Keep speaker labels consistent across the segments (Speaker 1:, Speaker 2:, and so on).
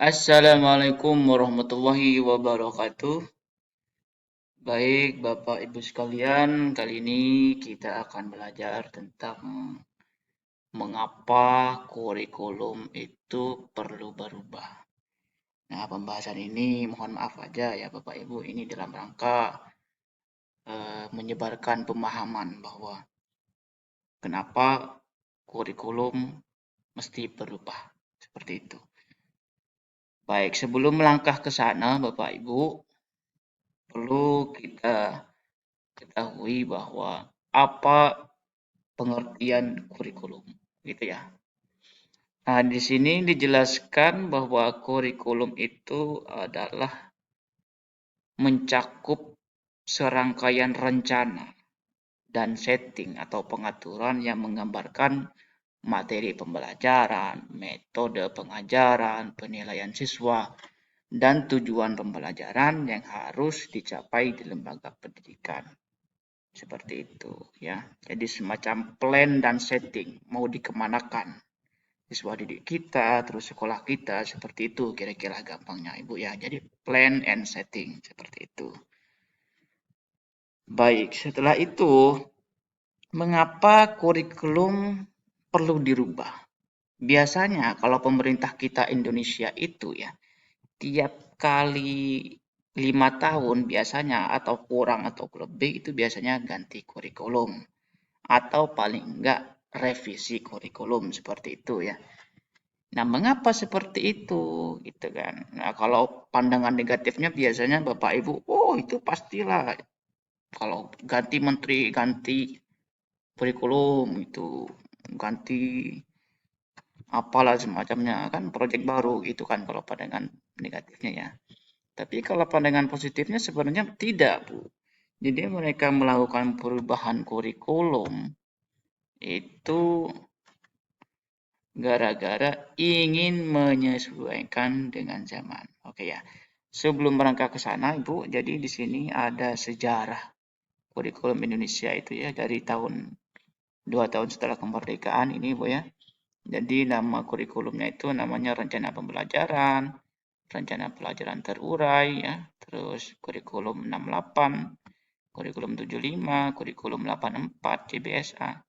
Speaker 1: Assalamualaikum warahmatullahi wabarakatuh. Baik, Bapak Ibu sekalian, kali ini kita akan belajar tentang mengapa kurikulum itu perlu berubah. Nah, pembahasan ini mohon maaf aja ya Bapak Ibu, ini dalam rangka menyebarkan pemahaman bahwa kenapa kurikulum mesti berubah. Seperti itu. Baik, sebelum melangkah ke sana Bapak Ibu, perlu kita ketahui bahwa apa pengertian kurikulum, gitu ya. Nah, di sini dijelaskan bahwa kurikulum itu adalah mencakup serangkaian rencana dan setting atau pengaturan yang menggambarkan materi pembelajaran, metode pengajaran, penilaian siswa, dan tujuan pembelajaran yang harus dicapai di lembaga pendidikan. Seperti itu ya. Jadi semacam plan dan setting mau dikemanakan siswa didik kita, terus sekolah kita, seperti itu kira-kira gampangnya Ibu ya. Jadi plan and setting seperti itu. Baik, setelah itu mengapa kurikulum perlu dirubah? Biasanya kalau pemerintah kita Indonesia itu ya, tiap kali 5 tahun biasanya atau kurang atau lebih itu biasanya ganti kurikulum. Atau paling enggak revisi kurikulum seperti itu ya. Nah, mengapa seperti itu? Gitu kan. Nah, kalau pandangan negatifnya biasanya Bapak Ibu, oh itu pastilah kalau ganti menteri, ganti kurikulum itu, ganti apalah semacamnya kan proyek baru gitu kan kalau pandangan negatifnya ya. Tapi kalau pandangan positifnya sebenarnya tidak, Bu. Jadi mereka melakukan perubahan kurikulum itu gara-gara ingin menyesuaikan dengan zaman. Oke ya. Sebelum berangkat ke sana, Ibu, jadi di sini ada sejarah kurikulum Indonesia itu ya dari tahun 2 tahun setelah kemerdekaan ini, Bu ya. Jadi nama kurikulumnya itu namanya Rencana Pembelajaran, Rencana Pelajaran Terurai ya, terus kurikulum 68, kurikulum 75, kurikulum 84, CBSA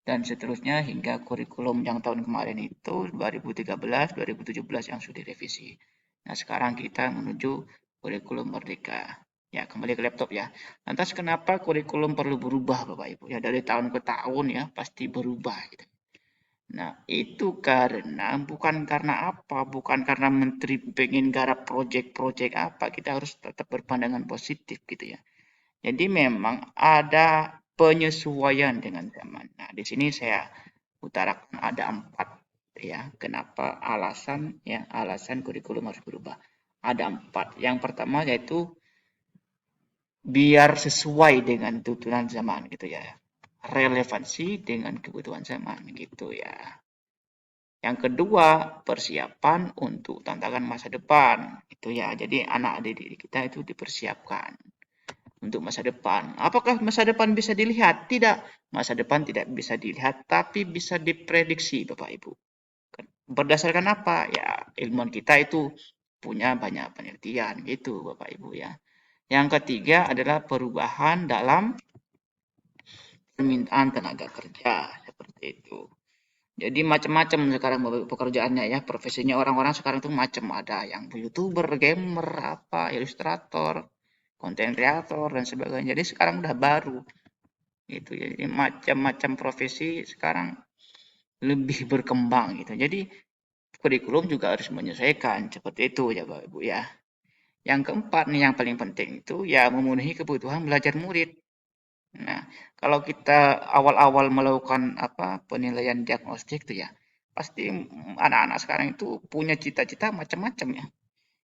Speaker 1: dan seterusnya hingga kurikulum yang tahun kemarin itu 2013, 2017 yang sudah direvisi. Nah, sekarang kita menuju kurikulum merdeka. Ya, kembali ke laptop ya. Lantas kenapa kurikulum perlu berubah Bapak Ibu? Ya, dari tahun ke tahun ya pasti berubah gitu. Nah, itu karena bukan karena apa, bukan karena menteri pengen garap proyek-proyek apa, kita harus tetap berpandangan positif gitu ya. Jadi memang ada penyesuaian dengan zaman. Nah, di sini saya utarakan ada 4 ya. Kenapa alasan kurikulum harus berubah. Ada 4. Yang pertama yaitu biar sesuai dengan tuntunan zaman gitu ya. Relevansi dengan kebutuhan zaman gitu ya. Yang kedua, persiapan untuk tantangan masa depan. Itu ya. Jadi anak didik kita itu dipersiapkan untuk masa depan. Apakah masa depan bisa dilihat? Tidak. Masa depan tidak bisa dilihat, tapi bisa diprediksi, Bapak Ibu. Berdasarkan apa? Ya, ilmuwan kita itu punya banyak penelitian gitu, Bapak Ibu ya. Yang ketiga adalah perubahan dalam permintaan tenaga kerja, seperti itu. Jadi macam-macam sekarang pekerjaannya ya, profesinya orang-orang sekarang tuh macam ada yang YouTuber, gamer, apa, ilustrator, konten kreator dan sebagainya. Jadi sekarang udah baru gitu ya. Jadi macam-macam profesi sekarang lebih berkembang gitu. Jadi kurikulum juga harus menyesuaikan seperti itu ya Bapak Ibu ya. Yang keempat nih yang paling penting itu ya memenuhi kebutuhan belajar murid. Nah, kalau kita awal-awal melakukan apa penilaian diagnostik tuh ya, pasti anak-anak sekarang itu punya cita-cita macam-macam ya.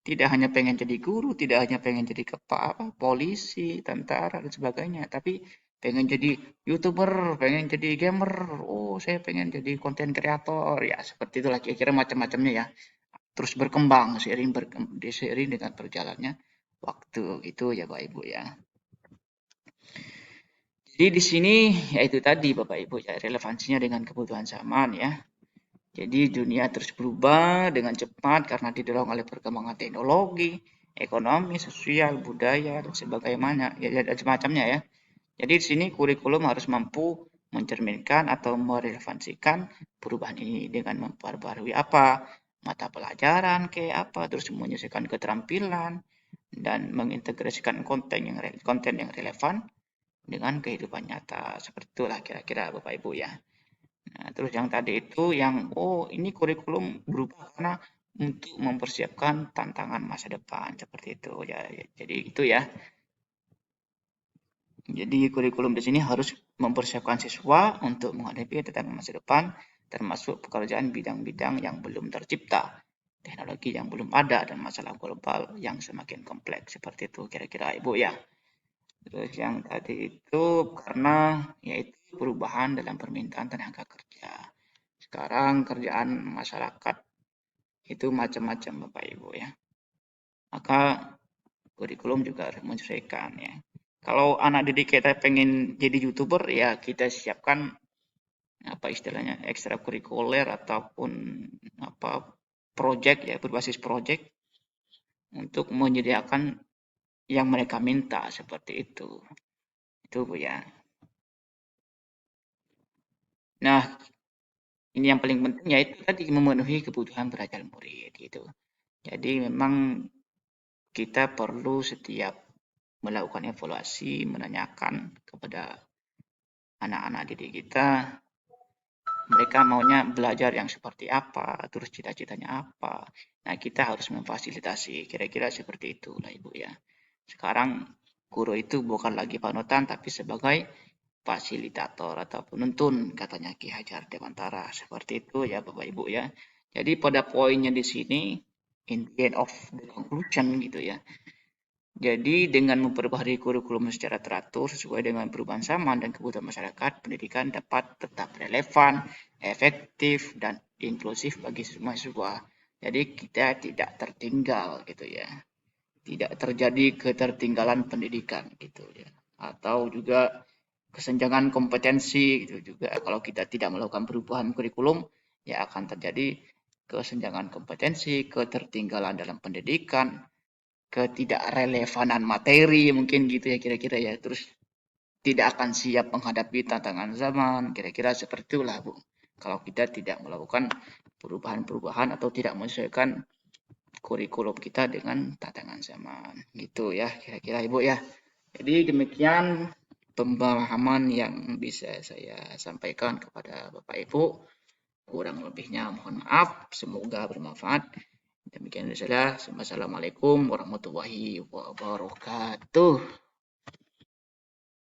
Speaker 1: Tidak hanya pengen jadi guru, tidak hanya pengen jadi apa, polisi, tentara dan sebagainya, tapi pengen jadi YouTuber, pengen jadi gamer, oh saya pengen jadi konten kreator, ya seperti itulah kira-kira macam-macamnya ya. Terus berkembang seiring dengan berjalannya waktu itu ya Bapak Ibu ya. Jadi di sini yaitu tadi Bapak Ibu ya relevansinya dengan kebutuhan zaman ya. Jadi dunia terus berubah dengan cepat karena didorong oleh perkembangan teknologi, ekonomi, sosial, budaya, dan sebagainya, dan semacamnya ya. Jadi di sini kurikulum harus mampu mencerminkan atau merelevansikan perubahan ini dengan memperbarui apa mata pelajaran kayak apa, terus menyesuaikan keterampilan dan mengintegrasikan konten yang relevan dengan kehidupan nyata. Seperti itulah kira-kira Bapak Ibu ya. Nah, terus yang tadi itu yang ini kurikulum berubah karena untuk mempersiapkan tantangan masa depan seperti itu ya. Jadi itu ya. Jadi kurikulum di sini harus mempersiapkan siswa untuk menghadapi tantangan masa depan termasuk pekerjaan bidang-bidang yang belum tercipta, teknologi yang belum ada dan masalah global yang semakin kompleks seperti itu kira-kira Ibu ya. Terus yang tadi itu karena yaitu perubahan dalam permintaan tenaga kerja. Sekarang kerjaan masyarakat itu macam-macam Bapak Ibu ya. Maka kurikulum juga harus menyesuaikan ya. Kalau anak didik kita pengen jadi YouTuber ya kita siapkan apa istilahnya ekstrakurikuler ataupun apa project ya berbasis project untuk menyediakan yang mereka minta seperti itu. Itu Bu ya. Nah, ini yang paling penting yaitu tadi memenuhi kebutuhan belajar murid gitu. Jadi memang kita perlu setiap melakukan evaluasi, menanyakan kepada anak-anak didik kita, mereka maunya belajar yang seperti apa, terus cita-citanya apa. Nah, kita harus memfasilitasi, kira-kira seperti itu lah Ibu ya. Sekarang guru itu bukan lagi panutan, tapi sebagai fasilitator atau penuntun, katanya Ki Hajar Dewantara. Seperti itu ya Bapak Ibu ya. Jadi pada poinnya di sini, in the end of the conclusion gitu ya, jadi dengan memperbaharui kurikulum secara teratur sesuai dengan perubahan zaman dan kebutuhan masyarakat, pendidikan dapat tetap relevan, efektif, dan inklusif bagi semua siswa. Jadi kita tidak tertinggal gitu ya. Tidak terjadi ketertinggalan pendidikan gitu ya. Atau juga kesenjangan kompetensi gitu juga. Kalau kita tidak melakukan perubahan kurikulum, ya akan terjadi kesenjangan kompetensi, ketertinggalan dalam pendidikan, ketidakrelevanan materi mungkin gitu ya kira-kira ya. Terus tidak akan siap menghadapi tantangan zaman, kira-kira seperti itulah Bu. Kalau kita tidak melakukan perubahan-perubahan atau tidak menyesuaikan kurikulum kita dengan tantangan zaman. Gitu ya kira-kira Ibu ya. Jadi demikian pemahaman yang bisa saya sampaikan kepada Bapak Ibu. Kurang lebihnya mohon maaf, semoga bermanfaat. Demikian saja. Wassalamualaikum warahmatullahi wabarakatuh.